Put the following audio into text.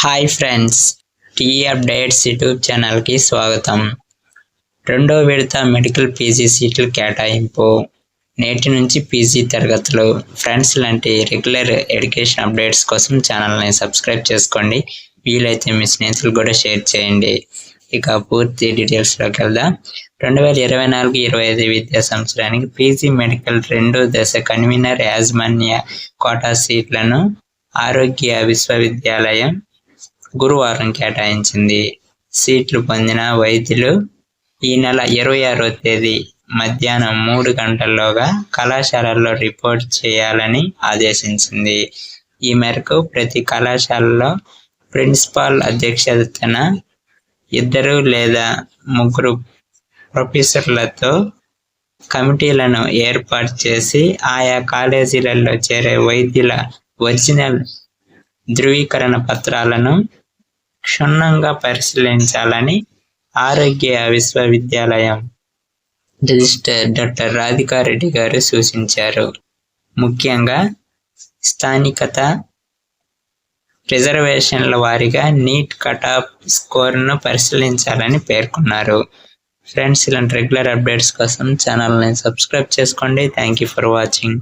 Hi friends, tea updates YouTube ఛానల్కి స్వాగతం. రెండో విడత మెడికల్ పీజీ సీట్లు కేటాయింపు. నేటి నుంచి పీజీ తరగతులు. ఫ్రెండ్స్, లాంటి రెగ్యులర్ ఎడ్యుకేషన్ అప్డేట్స్ కోసం ఛానల్ని సబ్స్క్రైబ్ చేసుకోండి. వీలైతే మీ స్నేహితులు కూడా షేర్ చేయండి. ఇక పూర్తి డీటెయిల్స్లోకి వెళ్దాం. 2024-25 విద్యా సంవత్సరానికి పీజీ మెడికల్ రెండో దశ కన్వీనర్ యాజమాన్య కోటా సీట్లను ఆరోగ్య విశ్వవిద్యాలయం గురువారం కేటాయించింది. సీట్లు పొందిన వైద్యులు ఈ నెల 26వ తేదీ మధ్యాహ్నం 3 గంటల్లోగా కళాశాలల్లో రిపోర్ట్ చేయాలని ఆదేశించింది. ఈ మేరకు ప్రతి కళాశాలలో ప్రిన్సిపాల్ అధ్యక్షతన 2 లేదా 3 ప్రొఫెసర్లతో కమిటీలను ఏర్పాటు చేసి ఆయా కాలేజీలలో చేరే వైద్యుల ఒరిజినల్ ధృవీకరణ పత్రాలను క్షుణ్ణంగా పరిశీలించాలని ఆరోగ్య విశ్వవిద్యాలయం రిజిస్ట్రార్ డాక్టర్ రాధికారెడ్డి గారు సూచించారు. ముఖ్యంగా స్థానికత, రిజర్వేషన్ల వారీగా నీట్ కటాఫ్ స్కోర్ను పరిశీలించాలని పేర్కొన్నారు. ఫ్రెండ్స్, ఇలాంటి రెగ్యులర్ అప్డేట్స్ కోసం ఛానల్ని సబ్స్క్రైబ్ చేసుకోండి. Thank you for watching.